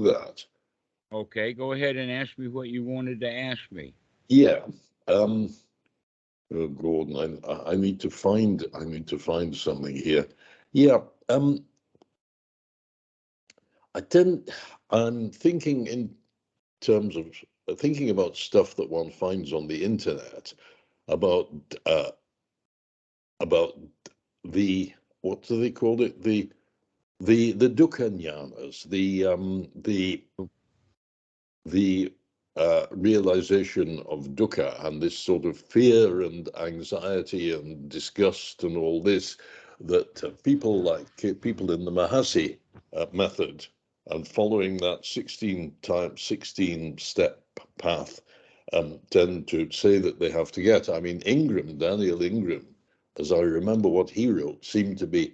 that. Okay, go ahead and ask me what you wanted to ask me. Yeah. Um, oh, Gordon, I need to find something here. Yeah. I tend, I'm thinking in terms of thinking about stuff that one finds on the internet about uh, about the what do they call it, the dukkha jnanas, the realization of dukkha, and this sort of fear and anxiety and disgust and all this that people like people in the Mahasi method and following that 16 step path tend to say that they have to get. I mean, Daniel Ingram, as I remember what he wrote, seemed to get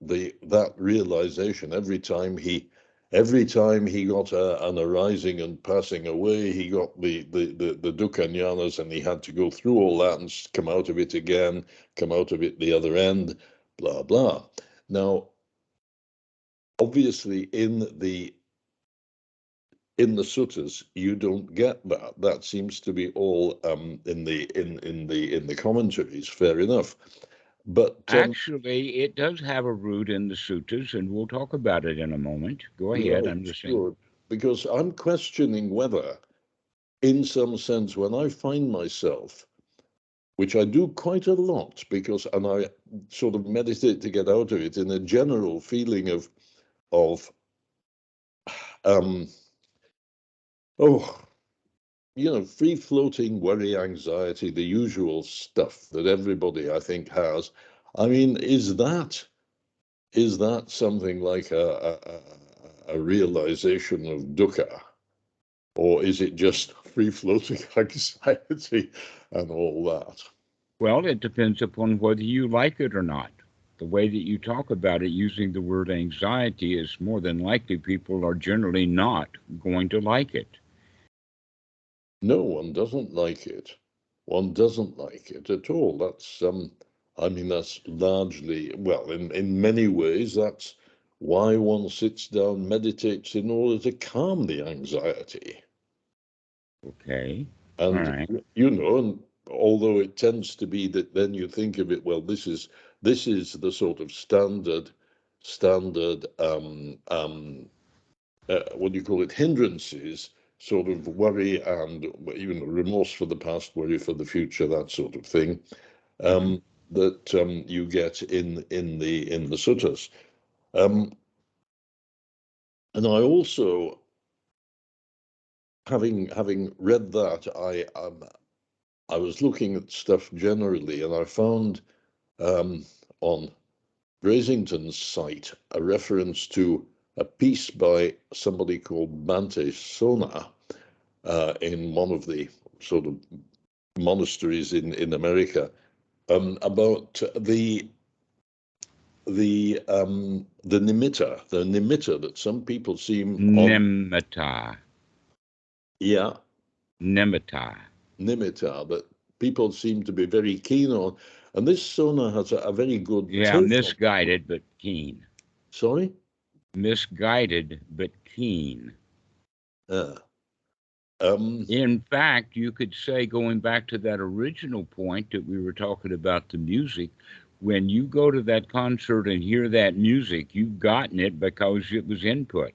that realization every time he got an arising and passing away. He got the dukkha jnanas, and he had to go through all that and come out of it again, come out of it the other end, blah blah. Now, obviously, in the suttas, you don't get that. That seems to be all in the commentaries. Fair enough, but Actually, it does have a root in the suttas, and we'll talk about it in a moment. Go ahead, I'm right, listening. good, because I'm questioning whether, in some sense, when I find myself, which I do quite a lot, and I sort of meditate to get out of it, in a general feeling of um, oh, free floating worry, anxiety, the usual stuff that everybody, I think, has. I mean, is that something like a realization of dukkha, or is it just free floating anxiety and all that? Well, it depends upon whether you like it or not. The way that you talk about it using the word anxiety is more than likely people are generally not going to like it. No, one doesn't like it. One doesn't like it at all. I mean, that's largely, well, in many ways, that's why one sits down, meditates in order to calm the anxiety. Okay. All And, right. and although it tends to be that then you think of it, well, this is the sort of standard what do you call it, hindrances, sort of worry and even remorse for the past, worry for the future, that sort of thing, Hmm. that you get in the suttas. Um, and I also, having read that, I was looking at stuff generally, and I found on Brasington's site a reference to a piece by somebody called Bante Sona in one of the sort of monasteries in America, about the nimitta that some people seem on. Nimitta. Yeah, Nimitta. nimitta, that people seem to be very keen on, and this Sona has a very good Yeah, take on. misguided but keen. Sorry. Misguided but keen. uh, um In fact, you could say, going back to that original point that we were talking about the music, when you go to that concert and hear that music, you've gotten it because it was input.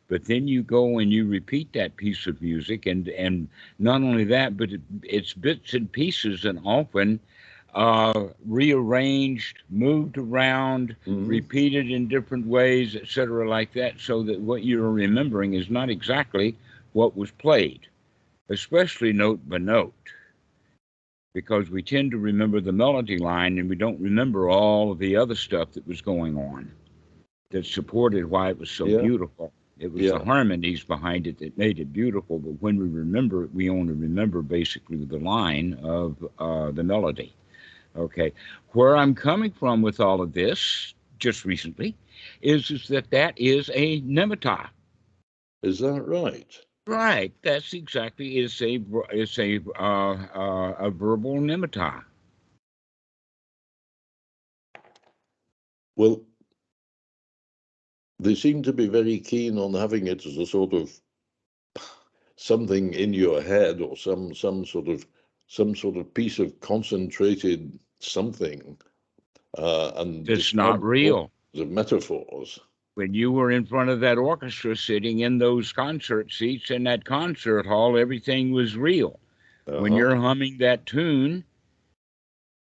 But then you go and you repeat that piece of music, and not only that, but it's bits and pieces, and often rearranged, moved around, mhm. repeated in different ways, etc., like that, so that what you're remembering is not exactly what was played, especially note by note, because we tend to remember the melody line and we don't remember all of the other stuff that was going on that supported why it was so Yeah, beautiful. It was the yeah. harmonies behind it that made it beautiful, but when we remember it, we only remember basically the line of the melody. Okay, where I'm coming from with all of this just recently is that is a nimitta. Is that right? Right, that's exactly a verbal nimitta. Well, they seem to be very keen on having it as a sort of something in your head, or some sort of piece of concentrated something, and It's not describing all real. the metaphors. When you were in front of that orchestra sitting in those concert seats in that concert hall, everything was real. When Uh-huh. you're humming that tune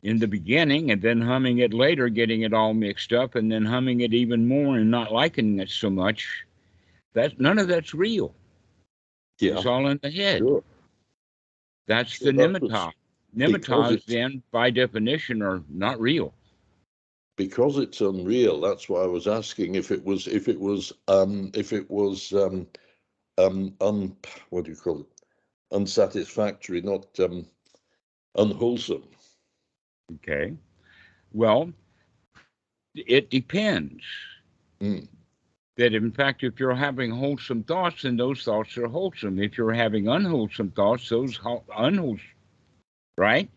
in the beginning and then humming it later, getting it all mixed up, and then humming it even more and not liking it so much, that none of that's real. Yeah, It's all in the head. sure. That's the Sure, that was nimitta. because Nimittas then, by definition, are not real. it's unreal. That's why I was asking if it was what do you call it? Unsatisfactory, not unwholesome. Okay. Well, it depends. Mm. That in fact, if you're having wholesome thoughts, then those thoughts are wholesome. If you're having unwholesome thoughts, those unwholesome, right?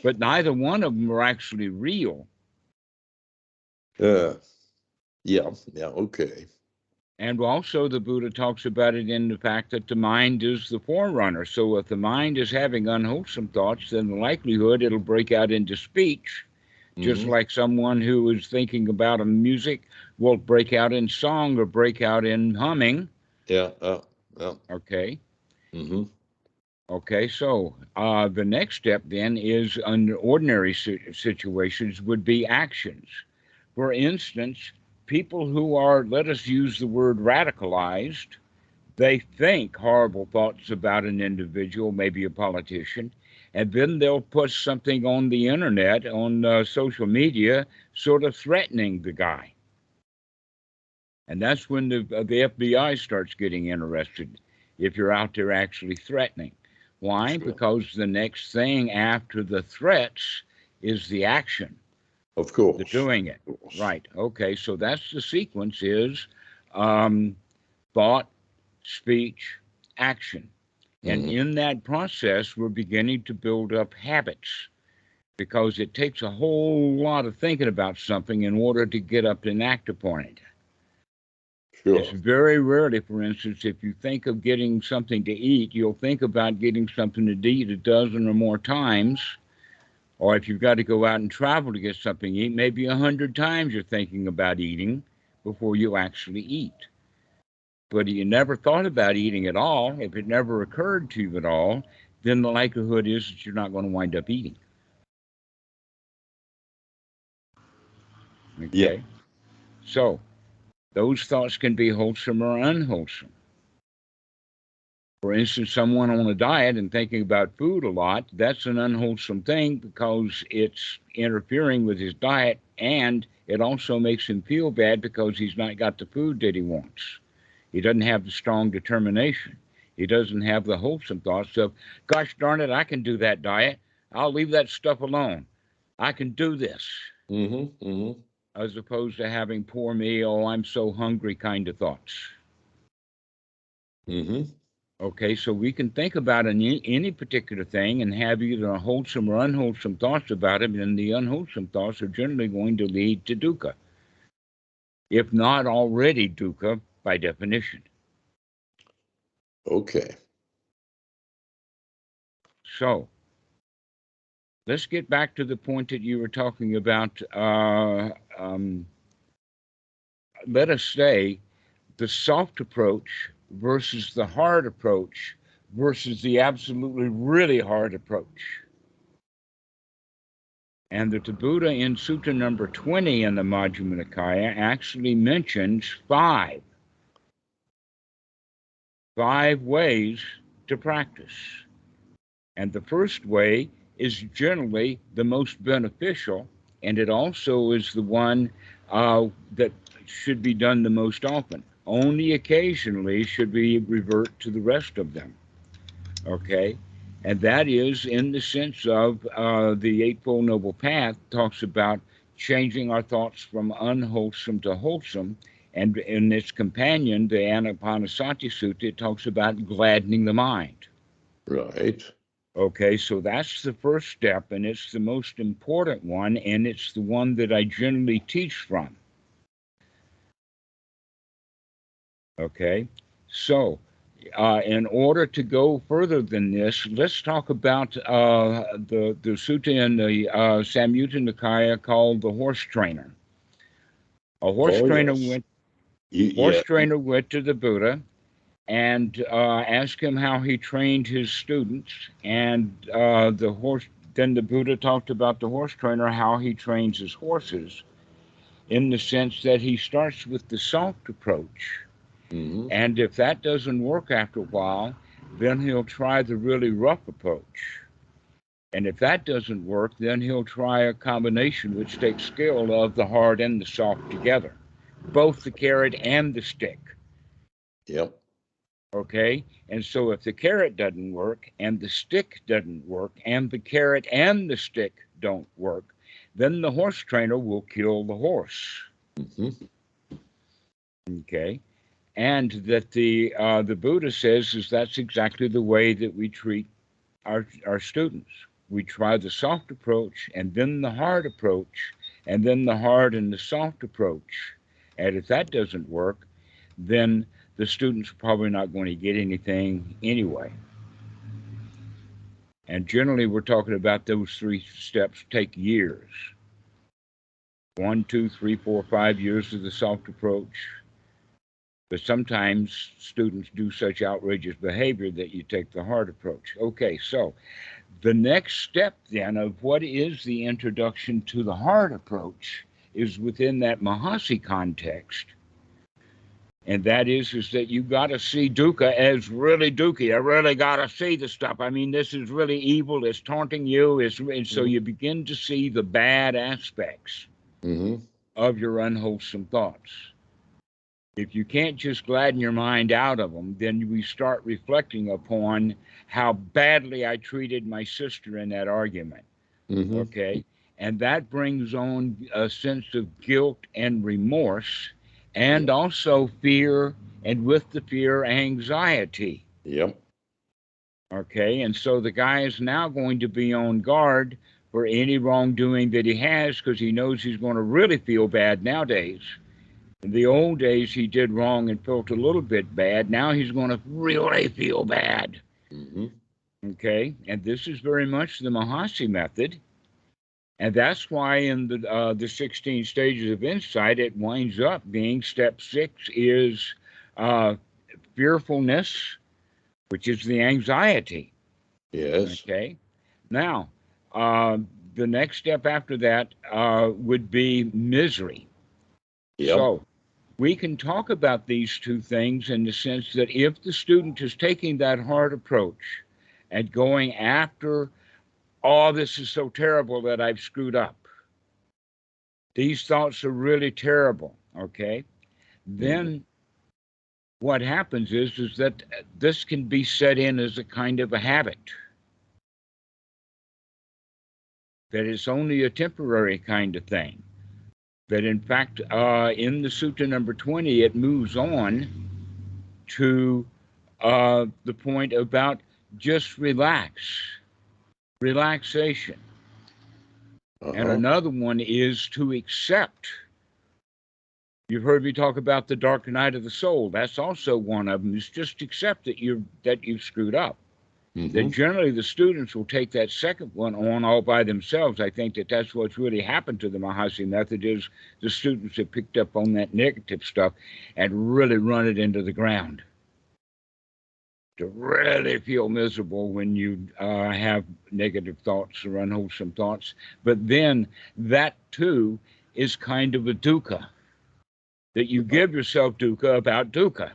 But neither one of them are actually real. Yeah, yeah, okay. And also, the Buddha talks about it in the fact that the mind is the forerunner. So, if the mind is having unwholesome thoughts, then the likelihood it'll break out into speech, just Mm-hmm. like someone who is thinking about a music will break out in song or break out in humming. Yeah, yeah. Okay. Mm-hmm. Okay. So, the next step then is under ordinary situations would be actions. For instance, people who are, let us use the word radicalized, they think horrible thoughts about an individual, maybe a politician, and then they'll put something on the internet, on social media, sort of threatening the guy. And that's when the FBI starts getting interested, if you're out there actually threatening. Why? Sure. Because the next thing after the threats is the action, Of the course. doing it. Of course. Right. Okay. So that's the sequence is um, thought, speech, action. And Mm-hmm. in that process, we're beginning to build up habits because it takes a whole lot of thinking about something in order to get up and act upon it. It's Sure. very rarely, for instance, if you think of getting something to eat, you'll think about getting something to eat a dozen or more times. Or if you've got to go out and travel to get something to eat, maybe 100 times you're thinking about eating before you actually eat. But if you never thought about eating at all, if it never occurred to you at all, then the likelihood is that you're not going to wind up eating. Yeah. Okay? So those thoughts can be wholesome or unwholesome. For instance, someone on a diet and thinking about food a lot, that's an unwholesome thing because it's interfering with his diet and it also makes him feel bad because he's not got the food that he wants. He doesn't have the strong determination. He doesn't have the wholesome thoughts of, gosh darn it, I can do that diet. I'll leave that stuff alone. I can do this, Mm-hmm. Mm-hmm. as opposed to having poor me, oh, I'm so hungry kind of thoughts. Mm-hmm. Okay, so we can think about any particular thing and have either wholesome or unwholesome thoughts about it, and the unwholesome thoughts are generally going to lead to dukkha, if not already dukkha by definition. Okay. So let's get back to the point that you were talking about. Let us say the soft approach versus the hard approach versus the absolutely really hard approach. And that the Buddha in Sutta number 20 in the Majjhima Nikaya actually mentions five ways to practice. And the first way is generally the most beneficial, and it also is the one that should be done the most often. Only occasionally should we revert to the rest of them. Okay? And that is in the sense of the Eightfold Noble Path talks about changing our thoughts from unwholesome to wholesome. And in its companion, the Anapanasati Sutta, it talks about gladdening the mind. Right. Okay, so that's the first step, and it's the most important one, and it's the one that I generally teach from. Okay, so in order to go further than this, let's talk about the sutta in the Samyutta Nikaya called the horse trainer. A horse Oh, trainer yes. went. Horse Yeah. trainer went to the Buddha and asked him how he trained his students, and the horse. Then the Buddha talked about the horse trainer, how he trains his horses, in the sense that he starts with the soft approach. Hmm. And if that doesn't work after a while, then he'll try the really rough approach. And if that doesn't work, then he'll try a combination which takes skill of the hard and the soft together, both the carrot and the stick. Yep. Okay? And so if the carrot doesn't work, and the stick doesn't work, and the carrot and the stick don't work, then the horse trainer will kill the horse. Hmm. Okay? And that the Buddha says is that's exactly the way that we treat our students. We try the soft approach and then the hard approach and then the hard and the soft approach. And if that doesn't work, then the student's probably not going to get anything anyway. And generally, we're talking about those three steps take years. 1, 2, 3, 4, 5 years of the soft approach. But sometimes students do such outrageous behavior that you take the hard approach. Okay, so the next step then of what is the introduction to the hard approach is within that Mahasi context. And that is that you got to see dukkha as really dukkha. I really got to see the stuff. I mean, this is really evil. It's taunting you. And so you begin to see the bad aspects Hmm. of your unwholesome thoughts. If you can't just gladden your mind out of them, then we start reflecting upon how badly I treated my sister in that argument. Hmm. Okay. And that brings on a sense of guilt and remorse, and Yep. also fear, and with the fear, anxiety. Yep. Okay. And so the guy is now going to be on guard for any wrongdoing that he has because he knows he's going to really feel bad nowadays. In the old days, he did wrong and felt a little bit bad. Now he's going to really feel bad. Hmm. Okay. And this is very much the Mahasi method. And that's why in the 16 stages of insight, it winds up being step 6 is uh, fearfulness, which is the anxiety. Yes. Okay. Now, uh, the next step after that would be misery. Yep. So we can talk about these two things in the sense that if the student is taking that hard approach and going after, oh, this is so terrible that I've screwed up. These thoughts are really terrible. Okay. Hmm. Then what happens is that this can be set in as a kind of a habit, that it's only a temporary kind of thing. That in fact, in the Sutta number 20, it moves on to the point about just relaxation. And Uh-huh. another one is to accept. You've heard me talk about the dark night of the soul. That's also one of them. Is just accept that you've screwed up. That Hmm. generally the students will take that second one on all by themselves. I think that that's what's really happened to the Mahasi method is the students have picked up on that negative stuff and really run it into the ground. To really feel miserable when you have negative thoughts or unwholesome thoughts. But then that too is kind of a dukkha, that you give yourself dukkha about dukkha,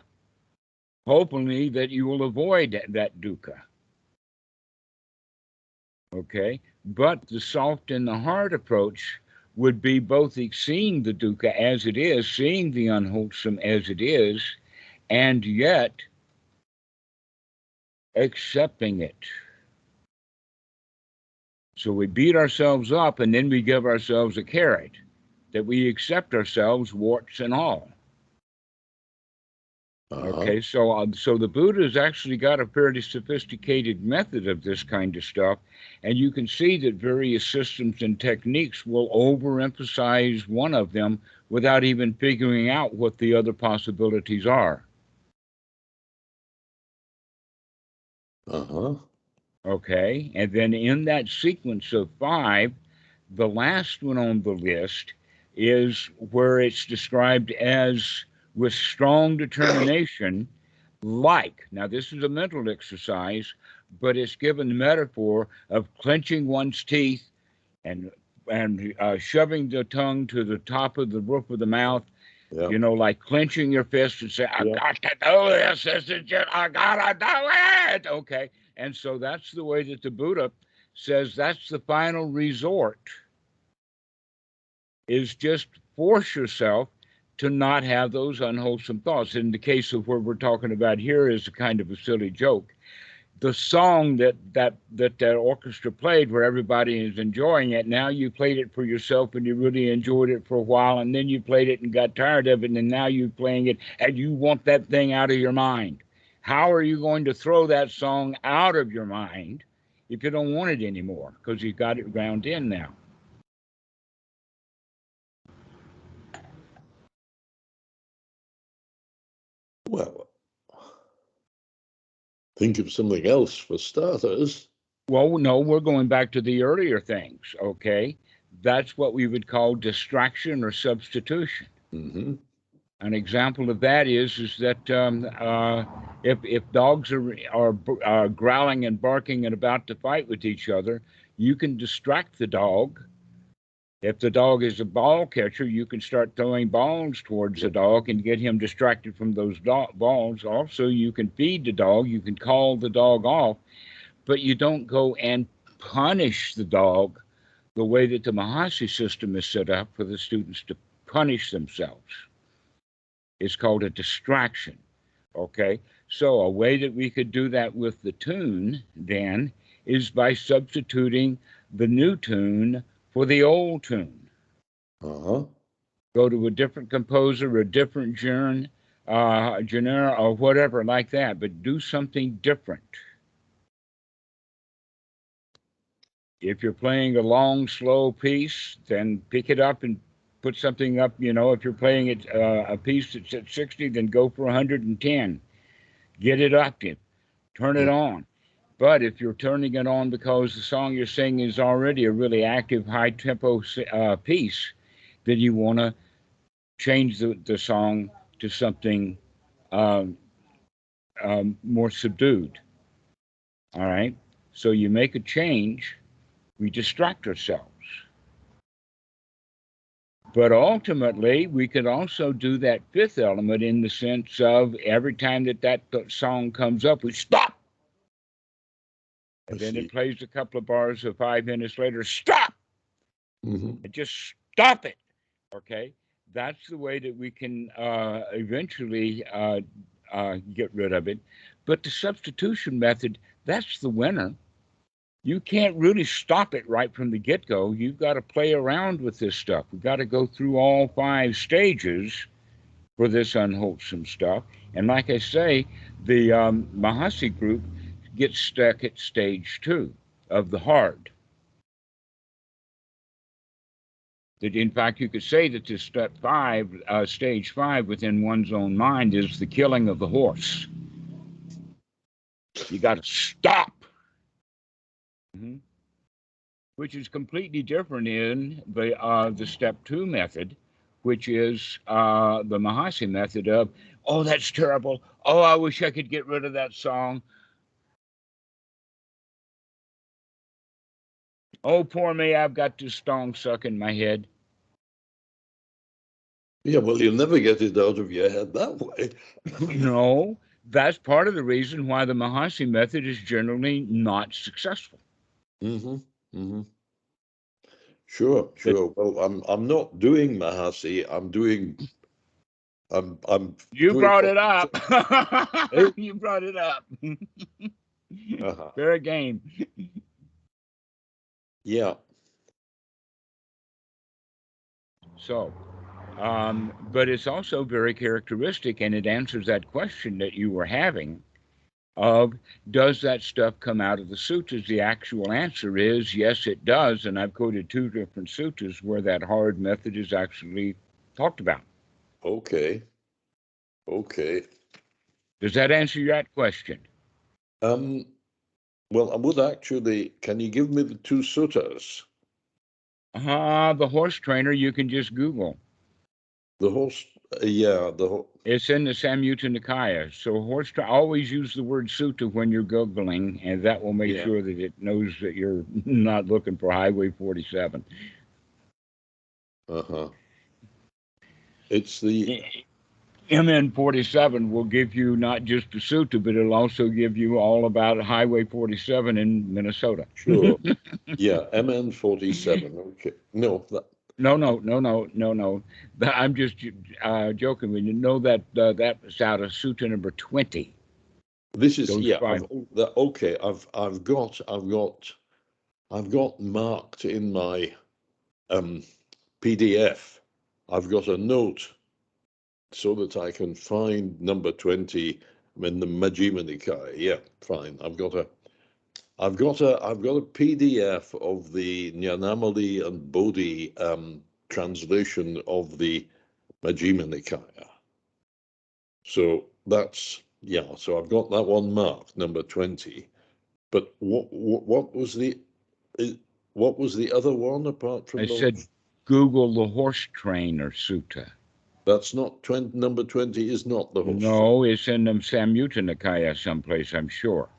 hopefully that you will avoid that dukkha. Okay. But the soft and the hard approach would be both seeing the dukkha as it is, seeing the unwholesome as it is, and yet accepting it. So we beat ourselves up and then we give ourselves a carrot, that we accept ourselves, warts and all. Uh-huh. Okay, so the Buddha has actually got a fairly sophisticated method of this kind of stuff, and you can see that various systems and techniques will overemphasize one of them without even figuring out what the other possibilities are. Uh-huh. Okay. And then in that sequence of 5, the last one on the list is where it's described as with strong determination, like. Now, this is a mental exercise, but it's given the metaphor of clenching one's teeth and shoving the tongue to the top of the roof of the mouth, Yeah. like clenching your fist and say, I Yeah. got to do this. This is just, I got to do it. Okay. And so that's the way that the Buddha says that's the final resort, is just force yourself to not have those unwholesome thoughts. In the case of what we're talking about here is a kind of a silly joke. The song that orchestra played, where everybody is enjoying it, now you played it for yourself and you really enjoyed it for a while, and then you played it and got tired of it, and now you're playing it and you want that thing out of your mind. How are you going to throw that song out of your mind if you don't want it anymore, because you've got it ground in now? Well, think of something else for starters. Well, no, we're going back to the earlier things, okay? That's what we would call distraction or substitution. Mm-hmm. An example of that is that if dogs are growling and barking and about to fight with each other, you can distract the dog. If the dog is a ball catcher, you can start throwing balls towards the dog and get him distracted from those balls. Also, you can feed the dog. You can call the dog off, but you don't go and punish the dog the way that the Mahasi system is set up for the students to punish themselves. It's called a distraction. Okay. So a way that we could do that with the tune then is by substituting the new tune for the old tune. Uh-huh. Go to a different composer, a different genre, or whatever like that, but do something different. If you're playing a long, slow piece, then pick it up and put something up. If you're playing it a piece that's at 60, then go for 110. Get it up, turn it on. But if you're turning it on because the song you're singing is already a really active, high tempo piece, then you want to change the song to something um, more subdued. All right. So you make a change, we distract ourselves. But ultimately, we could also do that fifth element in the sense of every time that song comes up, we stop. And then it plays a couple of bars, so 5 minutes later, stop. Mm-hmm. And just stop it. Okay. That's the way that we can eventually get rid of it. But the substitution method, that's the winner. You can't really stop it right from the get-go. You've got to play around with this stuff. We've got to go through all 5 stages for this unwholesome stuff. And like I say, the Mahasi group gets stuck at stage 2 of the hard. That in fact, you could say that this stage 5 within one's own mind is the killing of the horse. You got to stop. Mm-hmm. Which is completely different in the step 2 method, which is the Mahasi method of, oh, that's terrible. Oh, I wish I could get rid of that song. Oh, poor me, I've got this song stuck in my head. Yeah, well, you'll never get it out of your head that way. No, that's part of the reason why the Mahasi method is generally not successful. Mm-hmm. Mm-hmm. Sure. Well, I'm not doing Mahasi. I'm You doing brought what it up. hey? You brought it up. Uh-huh. Fair game. Yeah. So, but it's also very characteristic, and it answers that question that you were having of, does that stuff come out of the suttas? The actual answer is yes, it does. And I've quoted 2 different suttas where that hard method is actually talked about. Okay. Does that answer that question? Well, I would actually, can you give me the two suttas? The horse trainer, you can just Google. The horse, yeah, It's in the Samyutta Nikaya. So always use the word sutta when you're Googling, and that will make yeah, sure that it knows that you're not looking for Highway 47. uh-huh. It's the, MN 47 will give you not just the sutta, but it'll also give you all about Highway 47 in Minnesota. sure, yeah, MN 47, okay. No, No. I'm just joking. When you know that that was out of Sutta number 20. this is, Those yeah, five. okay, I've got marked in my PDF, I've got a note so that I can find number 20 in the Majjhima Nikaya. Yeah, fine. I've got a PDF of the Nyanamali and Bodhi translation of the Majjhima Nikaya. So that's, yeah, so I've got that one marked, number 20. But what was the other one apart I from said those? Google the horse trainer sutta. That's not 20, number 20 is not the horse train. No, it's in the Samyutta Nikaya someplace, I'm sure.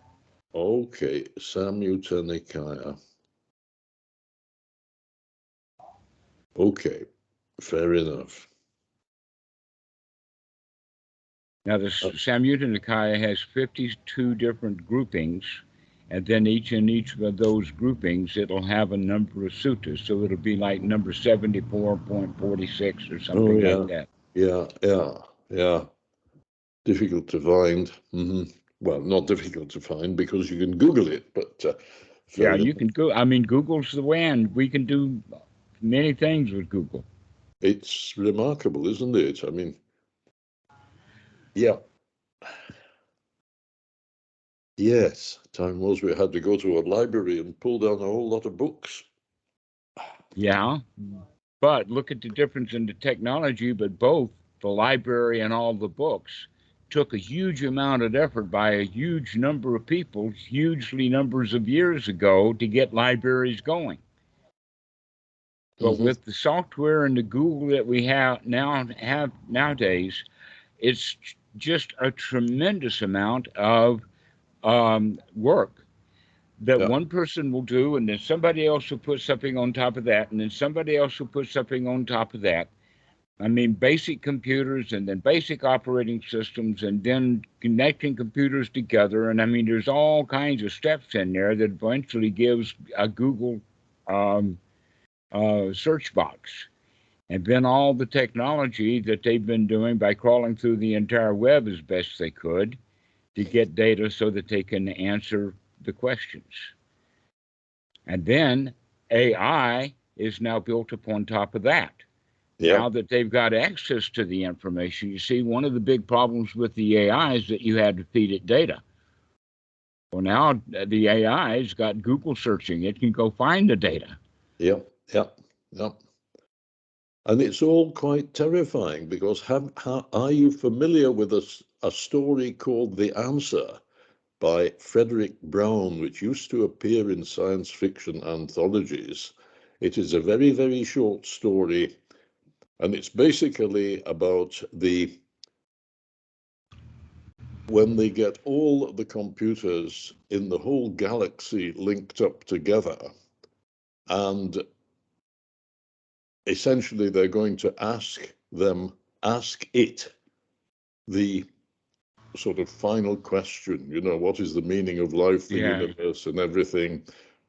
Okay, Samyutta Nikaya. Okay, fair enough. Now, the Samyutta Nikaya has 52 different groupings, and then each of those groupings, it'll have a number of suttas. So it'll be like number 74.46 or Oh something like yeah, that. yeah. Difficult to find. Well, not difficult to find because you can Google it, but Yeah, fair you enough. can go. I mean, Google's the way, and we can do many things with Google. It's remarkable, isn't it? I mean, yeah. Yes, time was we had to go to a library and pull down a whole lot of books. Yeah, but look at the difference in the technology. But both the library and all the books took a huge amount of effort by a huge number of people, hugely numbers of years ago, to get libraries going. But Mm-hmm. with the software and the Google that we have nowadays, it's just a tremendous amount of work that Yeah, one person will do, and then somebody else will put something on top of that, and then somebody else will put something on top of that. I mean, basic computers and then basic operating systems and then connecting computers together. And I mean, there's all kinds of steps in there that eventually gives a Google um, search box. And then all the technology that they've been doing by crawling through the entire web as best they could to get data so that they can answer the questions. And then AI is now built upon top of that. yeah. Now that they've got access to the information, you see, one of the big problems with the AI is that you had to feed it data. Well, now the AI's got Google searching. It can go find the data. Yeah, yeah, yeah. And it's all quite terrifying because are you familiar with a story called The Answer by Frederick Brown, which used to appear in science fiction anthologies? It is a very, very short story, and it's basically about when they get all the computers in the whole galaxy linked up together, and essentially they're going to ask it the sort of final question, what is the meaning of life, the Yeah. universe, and everything.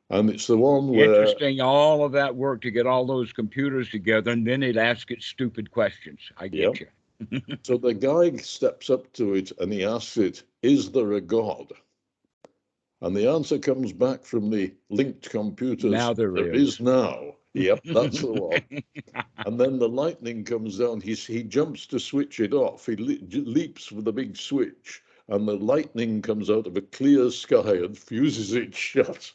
And it's the one where, Interesting, all of that work to get all those computers together, and then it asks it stupid questions. I yeah. get you. So the guy steps up to it and he asks it, is there a God? And the answer comes back from the linked computers, Now there there is. is now. Yep, that's the one. And then the lightning comes down. He jumps to switch it off. He leaps for the big switch, and the lightning comes out of a clear sky and fuses it shut.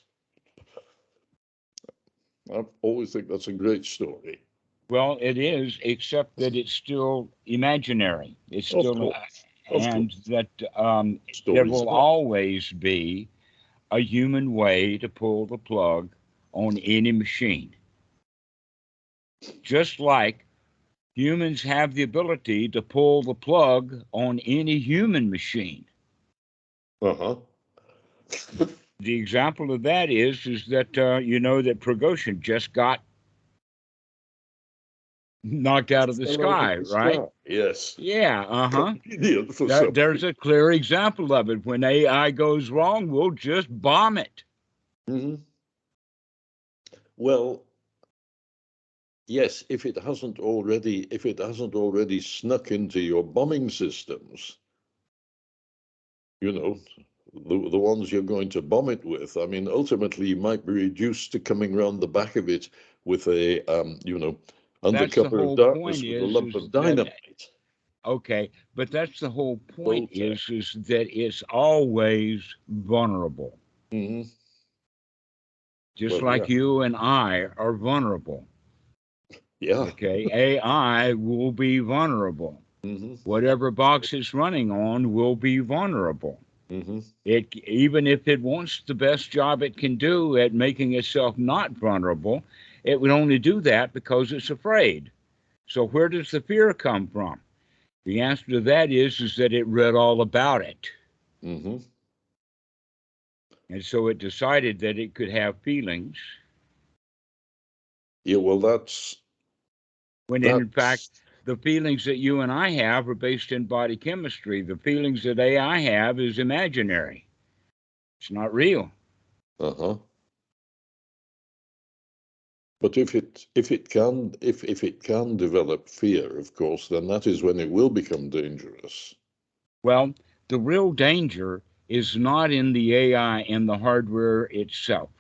I always think that's a great story. Well, it is, except that it's still imaginary. It's Of still, course, of and course. that there Stories will are. always be a human way to pull the plug on any machine. Just like humans have the ability to pull the plug on any human machine. Uh-huh. The example of that is that you know that Prigozhin just got knocked out of the Fell out of sky, the right? sky. Yes. Yeah, Convenient for some There's a clear example of it. When AI goes wrong, we'll just bomb it. Mhm. Well, yes, if it hasn't already snuck into your bombing systems, you know, the ones you're going to bomb it with. I mean, ultimately, you might be reduced to coming round the back of it with a, under That's the cover of whole darkness point with a lump is of that dynamite. okay, but that's the whole point Voltaire. is that it's always vulnerable. Hmm. Just Well, like yeah, you and I are vulnerable. yeah. Okay, AI will be vulnerable. Hmm. Whatever box it's running on will be vulnerable. Hmm. It even if it wants the best job it can do at making itself not vulnerable, it would only do that because it's afraid. So where does the fear come from? The answer to that is that it read all about it. Hmm. And so it decided that it could have feelings, Yeah, well, when in fact, that's, the feelings that you and I have are based in body chemistry. The feelings that AI have is imaginary. It's not real. uh-huh. But if it can develop fear, of course, then that is when it will become dangerous. Well, the real danger is not in the AI and the hardware itself,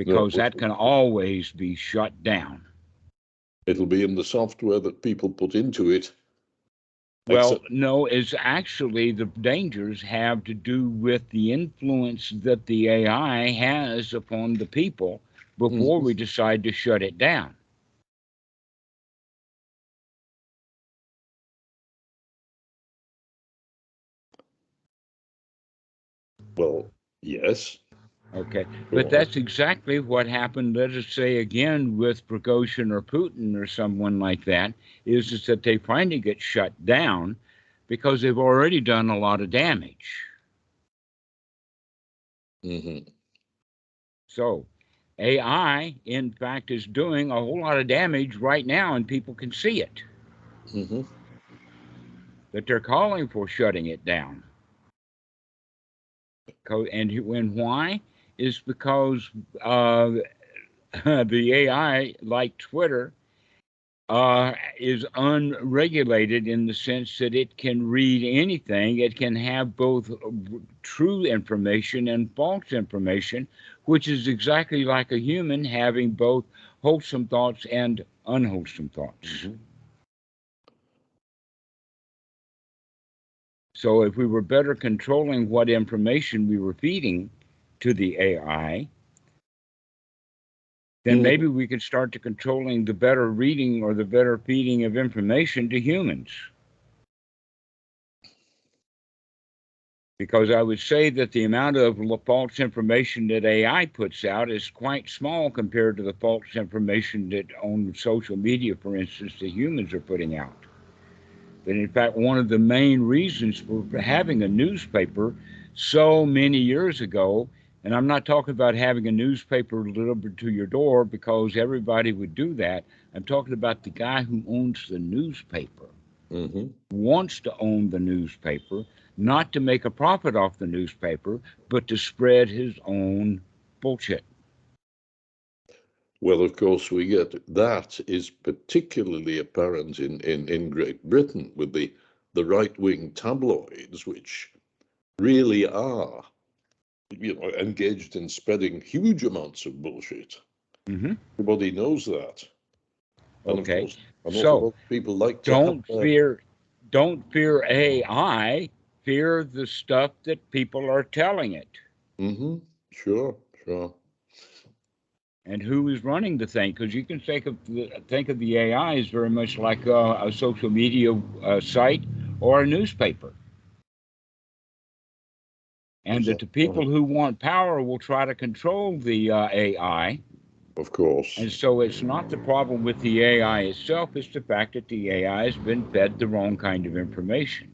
No, because that can always be shut down. it'll be in the software that people put into it. Well, Except, no, it's actually the dangers have to do with the influence that the AI has upon the people before Mhm. we decide to shut it down. Well, yes. Okay, Go but on. that's exactly what happened, let us say again, with Prigozhin or Putin or someone like that, is that they finally get shut down because they've already done a lot of damage. Hmm. So AI, in fact, is doing a whole lot of damage right now, and people can see it, Hmm. that they're calling for shutting it down. And why? Is because uh, the AI, like Twitter, is unregulated in the sense that it can read anything. It can have both true information and false information, which is exactly like a human having both wholesome thoughts and unwholesome thoughts. Hmm. So, if we were better controlling what information we were feeding to the AI, then maybe Hmm. we could start to controlling the better reading or the better feeding of information to humans. Because I would say that the amount of false information that AI puts out is quite small compared to the false information that on social media, for instance, the humans are putting out. That in fact, one of the main reasons for having a newspaper so many years ago, and I'm not talking about having a newspaper delivered to your door because everybody would do that. I'm talking about the guy who owns the newspaper Hmm. wants to own the newspaper, not to make a profit off the newspaper, but to spread his own bullshit. Well, of course, we get that is particularly apparent in Great Britain with the right-wing tabloids, which really are, engaged in spreading huge amounts of bullshit. Hmm. Everybody knows that. And of Okay, course, an awful so lot of people like to have don't their. fear, don't fear AI. Fear the stuff that people are telling it, Hmm. Sure, sure. and who is running the thing. Because you can think of the AI as very much like a social media site or a newspaper. And that the people who want power will try to control the AI. Of course. And so it's not the problem with the AI itself, it's the fact that the AI has been fed the wrong kind of information.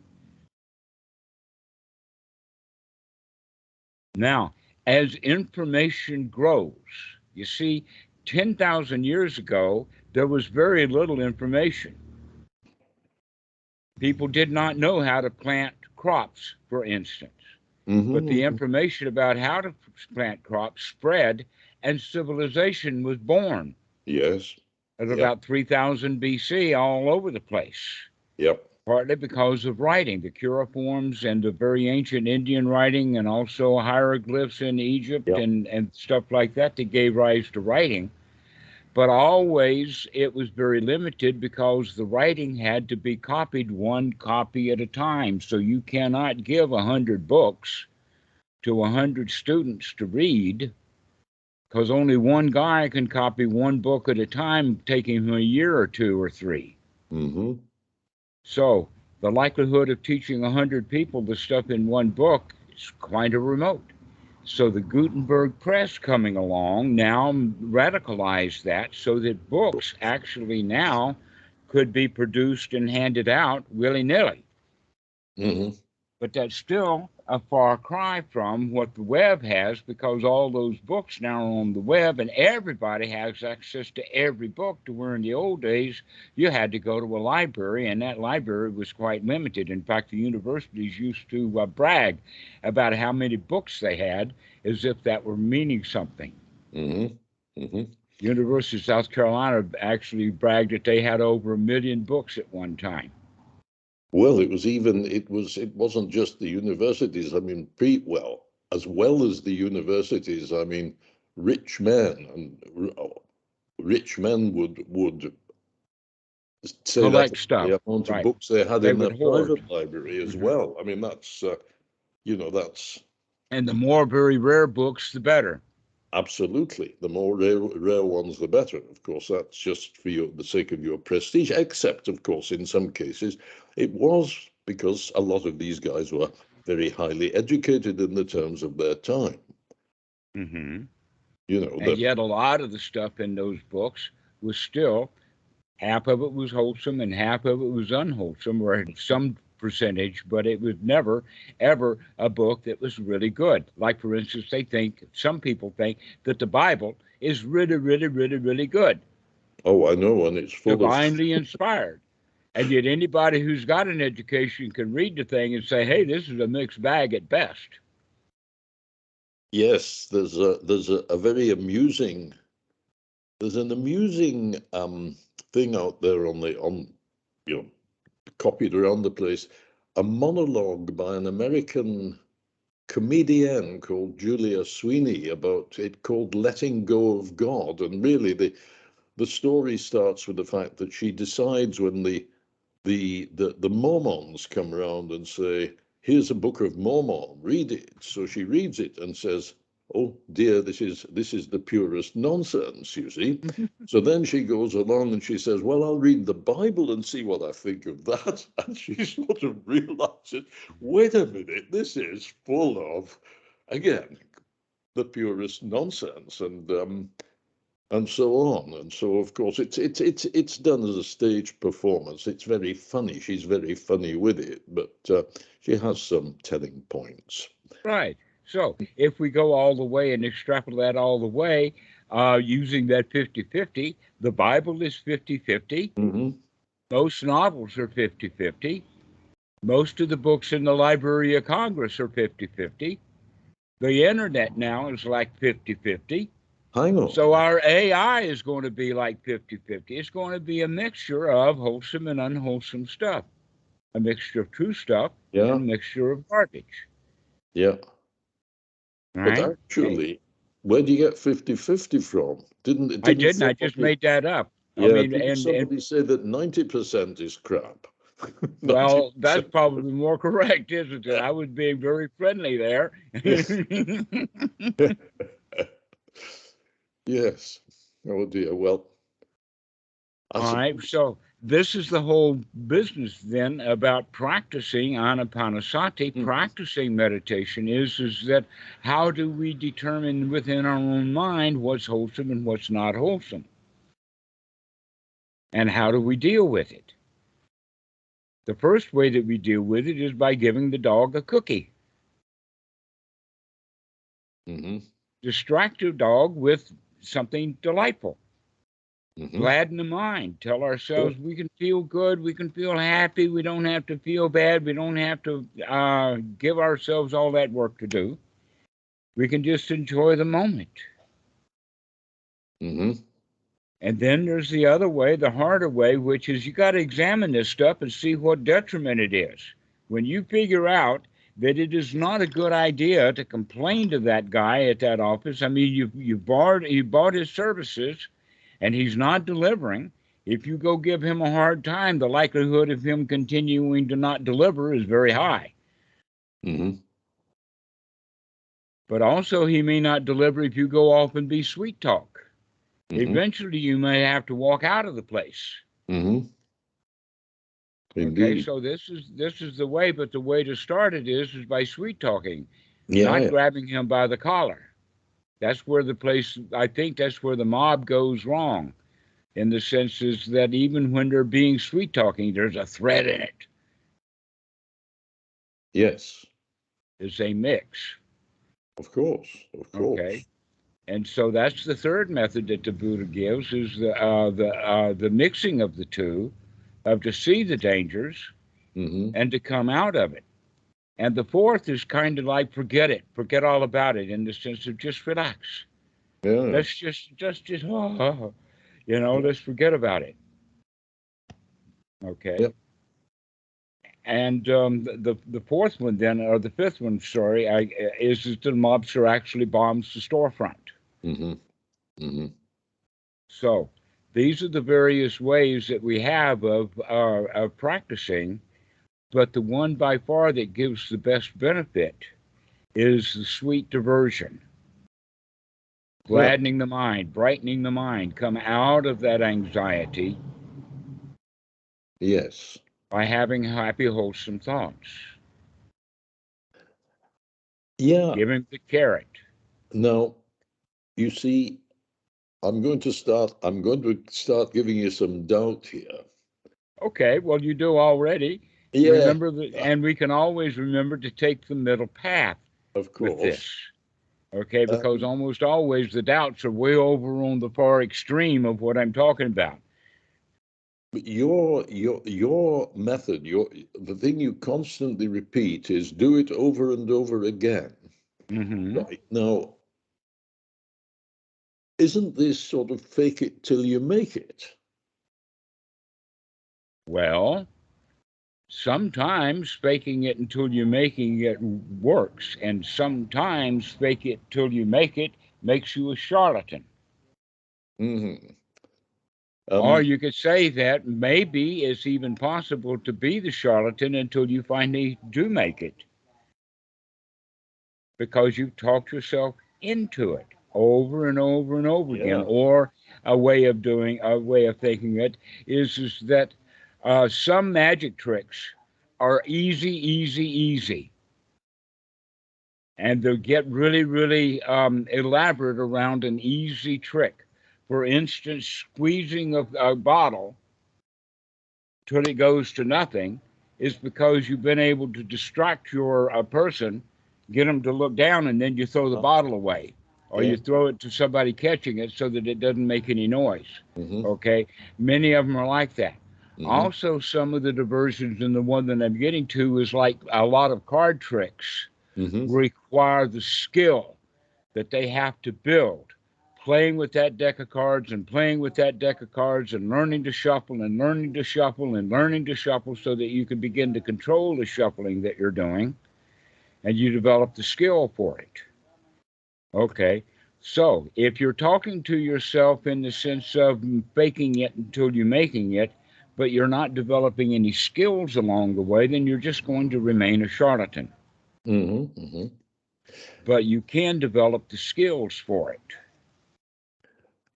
Now, as information grows, you see, 10,000 years ago, there was very little information. People did not know how to plant crops, for instance. But the information about how to plant crops spread, and civilization was born. Yes. At about 3000 BC, all over the place. Yep. Partly because of writing, the cuneiforms and the very ancient Indian writing, and also hieroglyphs in Egypt and stuff like that gave rise to writing. But always it was very limited because the writing had to be copied one copy at a time. So you cannot give 100 books to 100 students to read, because only one guy can copy one book at a time, taking him a year or two or three. So the likelihood of teaching 100 people the stuff in one book is kind of remote. So the Gutenberg press coming along now radicalized that so that books actually now could be produced and handed out willy-nilly. But that's still a far cry from what the web has, because all those books now are on the web and everybody has access to every book, to where in the old days you had to go to a library, and that library was quite limited. In fact, the universities used to brag about how many books they had, as if that were meaning something. University of South Carolina actually bragged that they had over 1 million books at one time. Well, it wasn't just the universities. I mean, as well as the universities, I mean, rich men would say collect that stuff. the amount of books they had in their private library as well. I mean, that's and the more very rare books, the better. Absolutely. The more rare ones, the better. Of course, that's just for the sake of your prestige, except, of course, in some cases, it was because a lot of these guys were very highly educated in the terms of their time. And yet a lot of the stuff in those books was still, half of it was wholesome and half of it was unwholesome, or some percentage, but it was never, ever a book that was really good. Like, for instance, some people think that the Bible is really, really, really, really good. Oh, I know, and it's full divinely inspired. And yet anybody who's got an education can read the thing and say, hey, this is a mixed bag at best. Yes, there's an amusing thing out there copied around the place, a monologue by an American comedian called Julia Sweeney called Letting Go of God. And really the story starts with the fact that she decides when the Mormons come around and say, here's a book of Mormon, read it. So she reads it and says, oh dear, this is the purest nonsense, you see. So then she goes along and she says, well, I'll read the Bible and see what I think of that. And she sort of realizes, wait a minute, this is full of, again, the purest nonsense, and so on. And so, of course, it's done as a stage performance. It's very funny. She's very funny with it, but she has some telling points. Right. So if we go all the way and extrapolate that all the way, using that 50-50, the Bible is 50-50. Most novels are 50-50. Most of the books in the Library of Congress are 50-50. The internet now is like 50-50. I know. So our AI is going to be like 50-50. It's going to be a mixture of wholesome and unwholesome stuff, a mixture of true stuff and a mixture of garbage. Yeah. Right? But actually, where do you get 50-50 from? I didn't. I just made that up. Yeah, I mean, somebody say that 90% is crap. Well, that's probably more correct, isn't it? I was being very friendly there. Yes. Oh dear. Well. All right. So this is the whole business then about practicing anapanasati, practicing meditation is that how do we determine within our own mind what's wholesome and what's not wholesome? And how do we deal with it? The first way that we deal with it is by giving the dog a cookie. Distract your dog with something delightful. Gladden the mind. Tell ourselves we can feel good, we can feel happy, we don't have to feel bad, we don't have to give ourselves all that work to do. We can just enjoy the moment. And then there's the other way, the harder way, which is you got to examine this stuff and see what detriment it is. When you figure out that it is not a good idea to complain to that guy at that office, I mean, you bought his services and he's not delivering. If you go give him a hard time, the likelihood of him continuing to not deliver is very high. But also he may not deliver if you go off and be sweet talk. Eventually, you may have to walk out of the place. Indeed. Okay, so this is the way, but the way to start it is by sweet talking, not grabbing him by the collar. That's where I think that's where the mob goes wrong, in the sense is that even when they're being sweet talking, there's a threat in it. Yes. It's a mix. Of course. Okay. And so that's the third method that the Buddha gives is the mixing of the two, of to see the dangers and to come out of it. And the fourth is kind of like forget all about it, in the sense of just relax. Let's just let's forget about it. Okay. Yep. And the fourth one then, or the fifth one, sorry, is that the mobster actually bombs the storefront. So these are the various ways that we have of practicing, but the one by far that gives the best benefit is the sweet diversion. Gladdening the mind, brightening the mind, come out of that anxiety. Yes. By having happy, wholesome thoughts. Yeah. Give him the carrot. Now, you see, I'm going to start giving you some doubt here. Okay, well, you do already. Yeah. Remember and we can always remember to take the middle path. Of course. With this. Okay, because almost always the doubts are way over on the far extreme of what I'm talking about. But your method, the thing you constantly repeat is do it over and over again. Right. Now, isn't this sort of fake it till you make it? Well, sometimes faking it until you're making it works, and sometimes fake it till you make it makes you a charlatan. Or you could say that maybe it's even possible to be the charlatan until you finally do make it, because you've talked yourself into it over and over and over again. Or a way of thinking it is that some magic tricks are easy, and they'll get really, really elaborate around an easy trick. For instance, squeezing a bottle till it goes to nothing is because you've been able to distract your person, get them to look down, and then you throw the bottle away. Or you throw it to somebody catching it so that it doesn't make any noise. Okay? Many of them are like that. Also, some of the diversions, and the one that I'm getting to is like a lot of card tricks require the skill that they have to build. Playing with that deck of cards and playing with that deck of cards and learning to shuffle and learning to shuffle and learning to shuffle so that you can begin to control the shuffling that you're doing, and you develop the skill for it. Okay, so if you're talking to yourself in the sense of faking it until you're making it, but you're not developing any skills along the way, then you're just going to remain a charlatan. But you can develop the skills for it.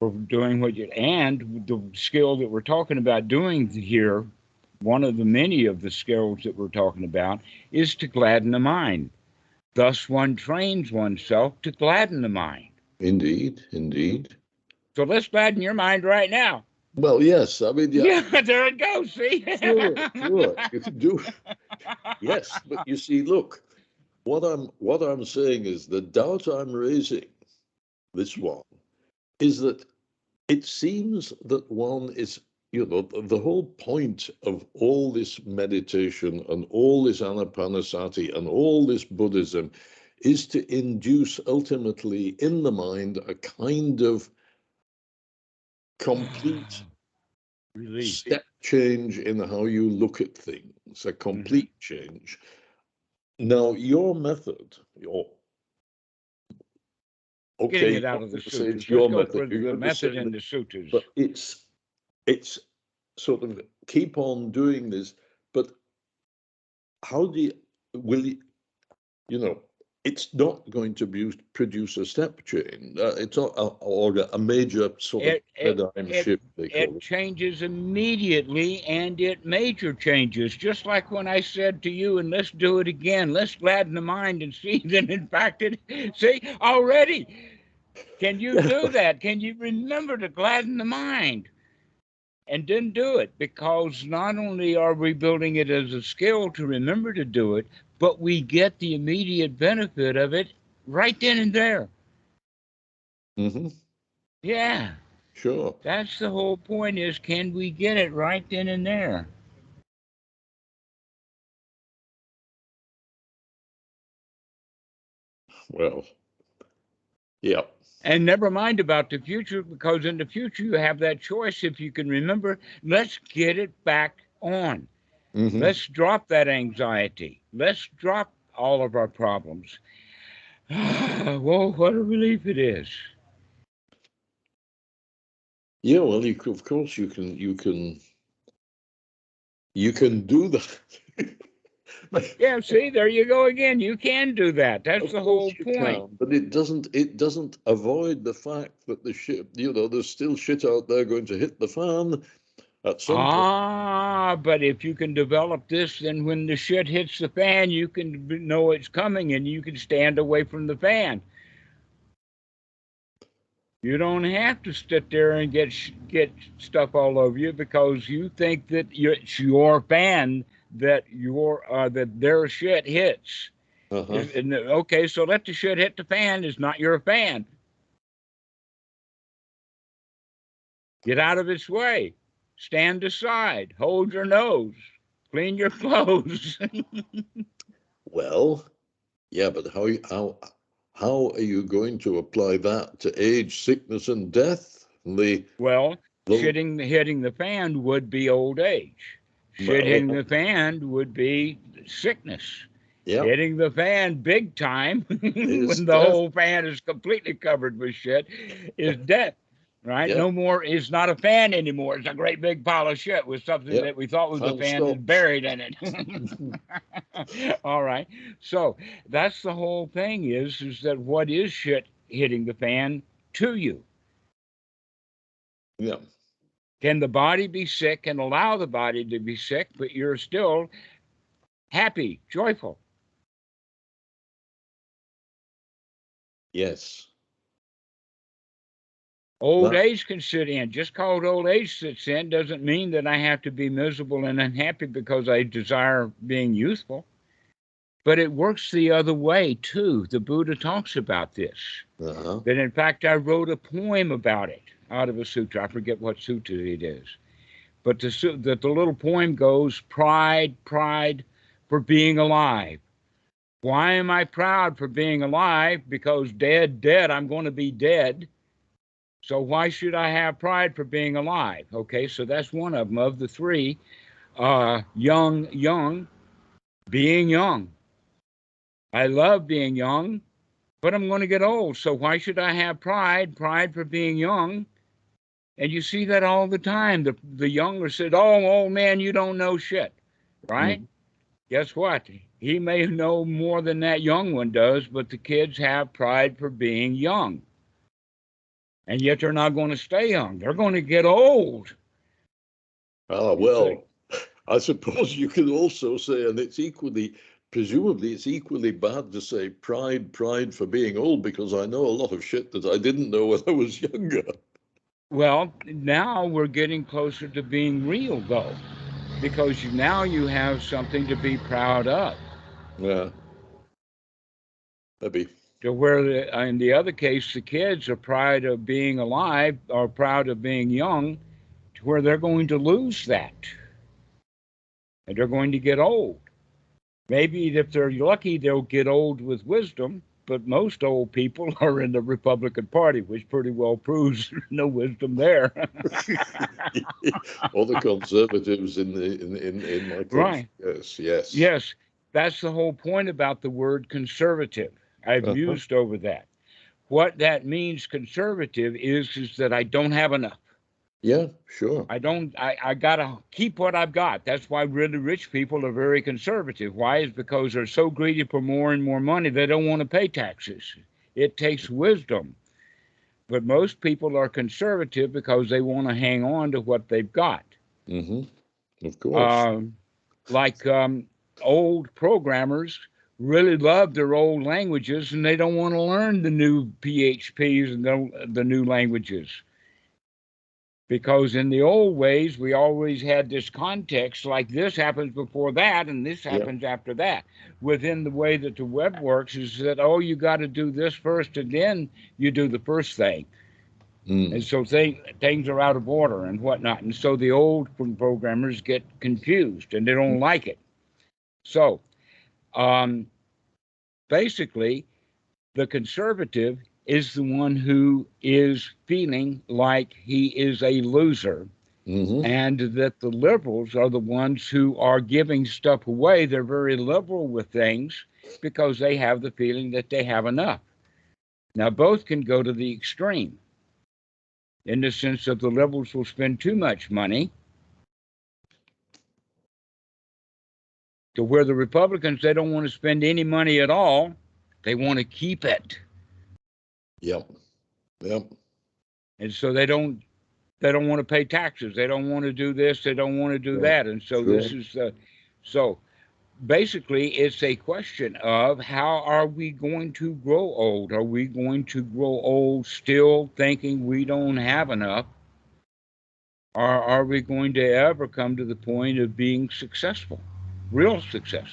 for doing what you, and the skill that we're talking about doing here, one of the many of the skills that we're talking about is to gladden the mind. Thus, one trains oneself to gladden the mind. Indeed, indeed. So let's gladden your mind right now. Well, yes, I mean, yeah, Yeah, there it goes. See? sure, you can do. Yes, but you see, look, what I'm saying is the doubt I'm raising, this one, is that it seems that one is, the whole point of all this meditation and all this anapanasati and all this Buddhism is to induce ultimately in the mind a kind of complete Release. step change in how you look at things, a complete change. Now, your method, Getting okay, it you're out of the going to say sutras. it's Let's your go method. for You're the going to say method in that, the sutras. but it's sort of keep on doing this. But how do you, will it's not going to produce a step change. It's not, or a major sort of paradigm shift, they call It it. changes immediately, and it major changes, just like when I said to you, and let's do it again. Let's gladden the mind and see that, in fact, see, already. Can you do that? Can you remember to gladden the mind? And then do it, because not only are we building it as a skill to remember to do it, but we get the immediate benefit of it right then and there. Mm-hmm. Yeah. Sure. That's the whole point, is can we get it right then and there? Well, yeah. And never mind about the future, because in the future you have that choice. If you can remember, let's get it back on. Mm-hmm. Let's drop that anxiety. Let's drop all of our problems. Whoa, what a relief it is. Yeah, well, of course you can do that. Yeah, see, there you go again. You can do that. That's Of the course whole you point. can, but it doesn't avoid the fact that the shit, there's still shit out there going to hit the fan at some point. Ah, but if you can develop this, then when the shit hits the fan, you can know it's coming and you can stand away from the fan. You don't have to sit there and get stuff all over you because you think that it's your fan that their shit hits. Uh-huh. Okay, so let the shit hit the fan is not your fan. Get out of its way. Stand aside. Hold your nose. Clean your clothes. Well, yeah, but how are you going to apply that to age, sickness, and death? Well, The hitting the fan would be old age. Shit well, hitting the fan would be sickness. yeah, Hitting the fan big time is when the death. whole fan is completely covered with shit is death. Right? Yeah, No more, it's not a fan anymore. It's a great big pile of shit with something yeah. that we thought was a Fan fan is stops. buried in it. All right. So that's the whole thing is that what is shit hitting the fan to you? Yeah. Can the body be sick and allow the body to be sick, but you're still happy, joyful? Yes. Old That. age can sit in. Just cause old age sits in doesn't mean that I have to be miserable and unhappy because I desire being youthful. But it works the other way too. The Buddha talks about this. Uh-huh. That in fact I wrote a poem about it out of a sutra. I forget what sutra it is. But the little poem goes, pride, pride for being alive. Why am I proud for being alive? Because dead, dead, I'm going to be dead. So why should I have pride for being alive? Okay, so that's one of them. Of the three, young, young, being young. I love being young, but I'm going to get old. So why should I have pride? Pride for being young. And you see that all the time. The younger said, "Oh, old man, you don't know shit," right? Mhm. Guess what? He may know more than that young one does, but the kids have pride for being young. and yet they're not going to stay young. They're going to get old. Ah, well, I suppose you could also say, and it's equally, presumably, it's equally bad to say pride for being old, because I know a lot of shit that I didn't know when I was younger. Well, now we're getting closer to being real, though, because now you have something to be proud of. Yeah, maybe. To where, in the other case, the kids are proud of being alive or proud of being young, to where they're going to lose that and they're going to get old. Maybe if they're lucky, they'll get old with wisdom, but most old people are in the Republican Party, which pretty well proves no wisdom there. Or the conservatives in my country. Right. Yes, yes. Yes, that's the whole point about the word conservative. I've Uh-huh. mused over that. What that means, conservative, is that I don't have enough. Yeah, sure. I gotta keep what I've got. That's why really rich people are very conservative. Why? Is because they're so greedy for more and more money, they don't want to pay taxes. It takes wisdom. But most people are conservative because they want to hang on to what they've got. Mm-hmm. Of course. Um, like old programmers really love their old languages and they don't want to learn the new PHPs and the new languages. Because in the old ways, we always had this context like this happens before that and this Yeah. happens after that. Within the way that the web works, is that, oh, you got to do this first and then you do the first thing. And Mm. so things are out of order and whatnot. And so the old programmers get confused and they don't like it. So um, basically, the conservative is the one who is feeling like he is a loser, Mm-hmm. and that the liberals are the ones who are giving stuff away. They're very liberal with things because they have the feeling that they have enough. Now, both can go to the extreme in the sense that the liberals will spend too much money to where the Republicans, they don't want to spend any money at all. They want to keep it. Yep. Yep. And so they don't want to pay taxes. They don't want to do this. They don't want to do Sure. that. And so Sure. this is so basically it's a question of how are we going to grow old? Are we going to grow old still thinking we don't have enough? Or are we going to ever come to the point of being successful, real success?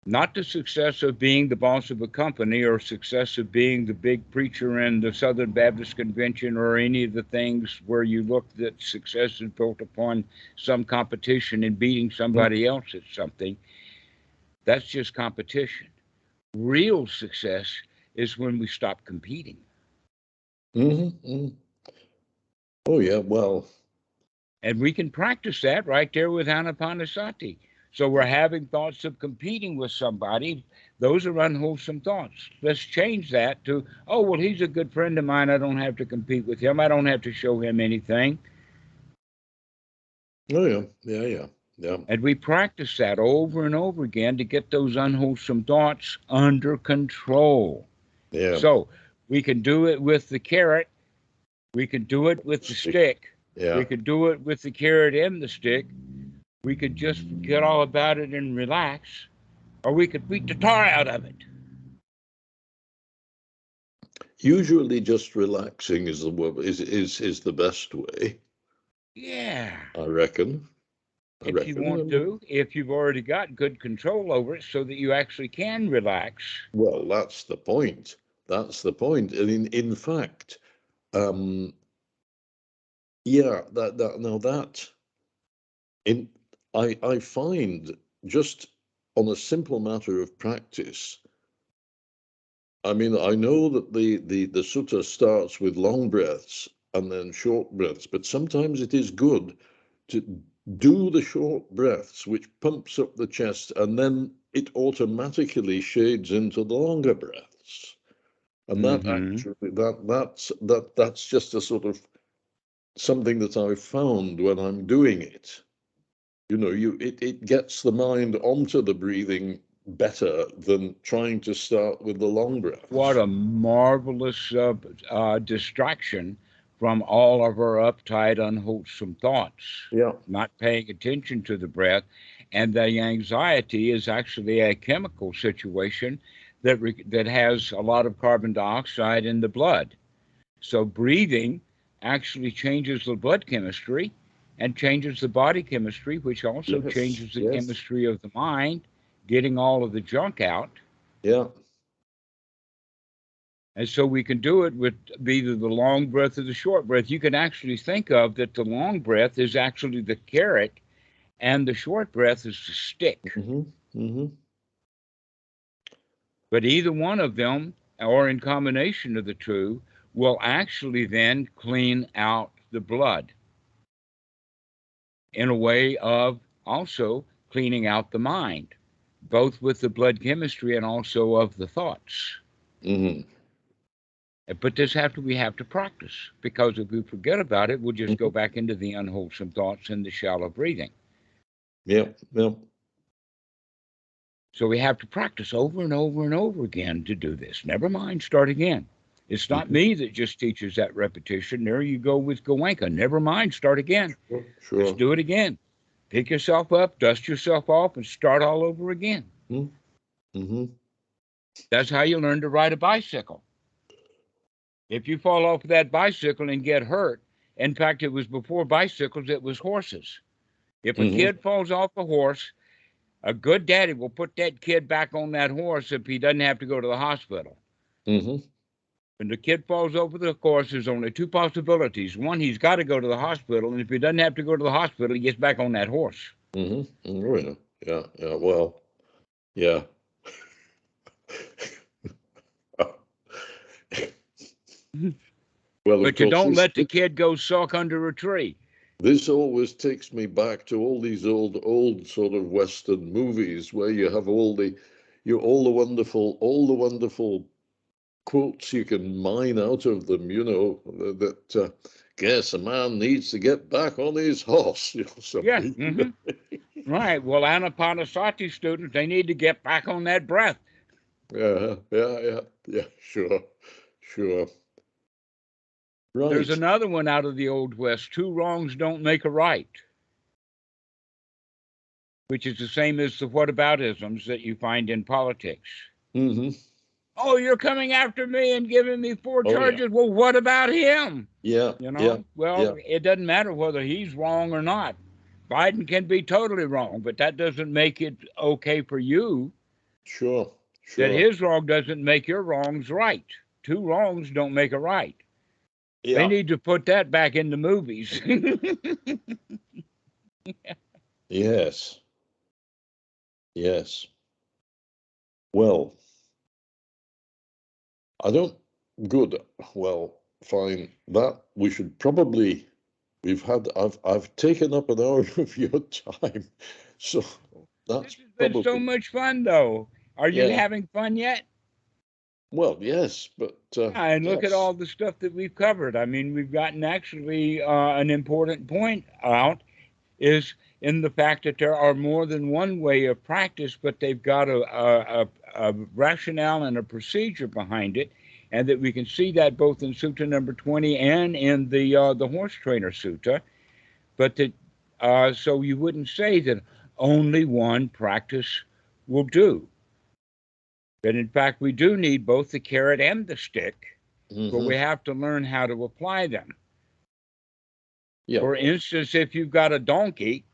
Not the success of being the boss of a company or success of being the big preacher in the Southern Baptist Convention or any of the things where you look that success is built upon some competition and beating somebody else at something. That's just competition. Real success is when we stop competing. Mm-hmm. Mm-hmm. Oh, yeah. Well, And we can practice that right there with Anapanasati. So we're having thoughts of competing with somebody. Those are unwholesome thoughts. Let's change that to, oh, well, he's a good friend of mine. I don't have to compete with him. I don't have to show him anything. oh, yeah. Yeah, yeah. Yeah. And we practice that over and over again to get those unwholesome thoughts under control. Yeah. So we can do it with the carrot. We can do it with the stick. Yeah. We could do it with the carrot and the stick. We could just forget all about it and relax, or we could beat the tar out of it. Usually just relaxing is the best way, Yeah. I reckon. If you want to, if you've already got good control over it so that you actually can relax. Well, that's the point. That's the point. And in fact, yeah, I find, just on a simple matter of practice, I mean, I know that the sutta starts with long breaths and then short breaths, but sometimes it is good to do the short breaths, which pumps up the chest, and then it automatically shades into the longer breaths. And that Mm-hmm. actually, that's just a sort of something that I've found when I'm doing it. You know, it gets the mind onto the breathing better than trying to start with the long breath. What a marvelous distraction from all of our uptight, unwholesome thoughts. Yeah. Not paying attention to the breath. And the anxiety is actually a chemical situation that has a lot of carbon dioxide in the blood. So breathing actually changes the blood chemistry and changes the body chemistry, which also Yes. changes the Yes. chemistry of the mind, getting all of the junk out. Yeah. And so we can do it with either the long breath or the short breath. You can actually think of that the long breath is actually the carrot and the short breath is the stick. Mm-hmm. Mm-hmm. But either one of them, or in combination of the two, will actually then clean out the blood in a way of also cleaning out the mind, both with the blood chemistry and also of the thoughts. Mm-hmm. But we have to practice, because if we forget about it, we'll just go back into the unwholesome thoughts and the shallow breathing. Yeah, yeah. So we have to practice over and over and over again to do this. Never mind, start again. It's not me that just teaches that repetition. There you go with Goenka. Never mind, start again. Sure. Let's do it again. Pick yourself up, dust yourself off, and start all over again. Mm-hmm. That's how you learn to ride a bicycle. If you fall off of that bicycle and get hurt, in fact, it was before bicycles, it was horses. If a kid falls off a horse, a good daddy will put that kid back on that horse if he doesn't have to go to the hospital. Mm-hmm. When the kid falls over the course, there's only two possibilities. One, he's got to go to the hospital, and if he doesn't have to go to the hospital, he gets back on that horse. Mm-hmm. Yeah, yeah, well, yeah. Well, but you don't let the kid go sulk under a tree. This always takes me back to all these old sort of Western movies where you have all the wonderful quotes you can mine out of them. You know that guess a man needs to get back on his horse. Yeah. Mm-hmm. Right. Well, Anapanasati students, they need to get back on that breath. Yeah. Sure. Right. There's another one out of the Old West. Two wrongs don't make a right, which is the same as the whataboutisms that you find in politics. Mm-hmm. Oh, you're coming after me and giving me 4 charges. Yeah. Well, what about him? Yeah. It doesn't matter whether he's wrong or not. Biden can be totally wrong, but that doesn't make it okay for you. Sure. That his wrong doesn't make your wrongs right. 2 wrongs don't make a right. Yeah. They need to put that back in the movies. Yes. Well, fine. That we should probably. I've taken up an hour of your time, so that's been so much fun, though. Are you having fun yet? Well, yes, but and look at all the stuff that we've covered. I mean, we've gotten actually an important point out is in the fact that there are more than one way of practice, but they've got a rationale and a procedure behind it, and that we can see that both in Sutta number 20 and in the Horse Trainer Sutta. But that so you wouldn't say that only one practice will do. But in fact, we do need both the carrot and the stick, but we have to learn how to apply them. Yeah. For instance, if you've got a donkey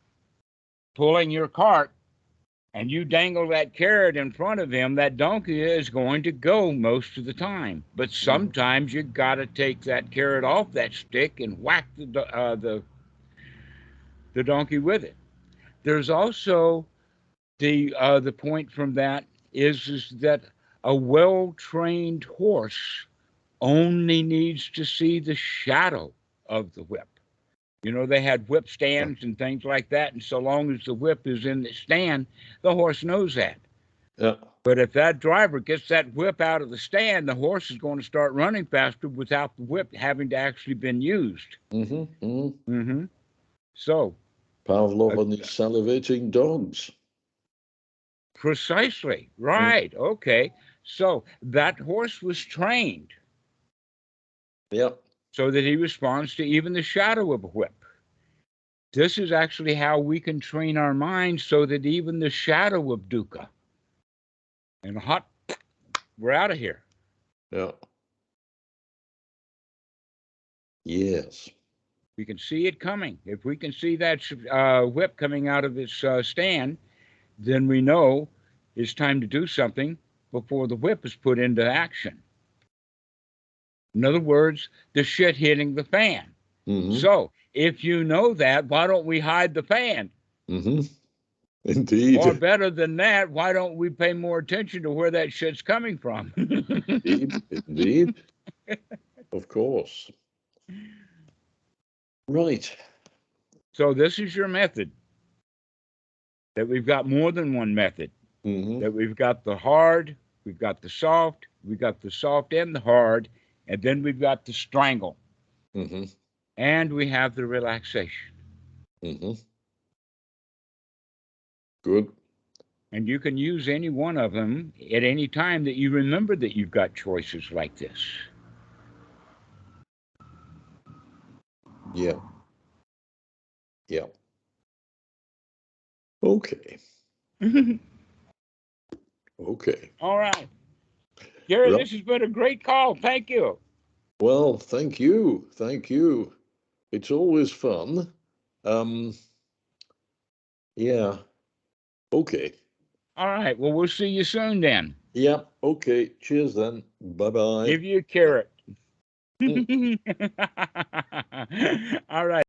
pulling your cart and you dangle that carrot in front of him, that donkey is going to go most of the time. But sometimes you got to take that carrot off that stick and whack the donkey with it. There's also the point from that is that a well-trained horse only needs to see the shadow of the whip. You know, they had whip stands and things like that, and so long as the whip is in the stand, the horse knows that. Yeah. But if that driver gets that whip out of the stand, the horse is going to start running faster without the whip having to actually been used. So Pavlov and his salivating dogs. Precisely. Right. Okay. So that horse was trained Yeah. so that he responds to even the shadow of a whip. This is actually how we can train our minds so that even the shadow of dukkha and hot, we're out of here. Yeah. Yes. We can see it coming. If we can see that whip coming out of its stand, then we know it's time to do something before the whip is put into action. In other words, the shit hitting the fan. Mm-hmm. So if you know that, why don't we hide the fan? Mm-hmm. Indeed. Or better than that, why don't we pay more attention to where that shit's coming from? Indeed. Indeed. Of course. Right. So this is your method. That we've got more than one method. Mm-hmm. That we've got the hard, we've got the soft, we've got the soft and the hard, and then we've got the strangle. Mm-hmm. And we have the relaxation. Mm-hmm. Good. And you can use any one of them at any time that you remember that you've got choices like this. Yeah. Yeah. Okay. Okay. All right. Gerry, Right. this has been a great call. Thank you. Well, thank you. Thank you. It's always fun. Yeah. Okay. All right. Well, we'll see you soon then. Yeah. Okay. Cheers then. Bye-bye. Give you a carrot. All right.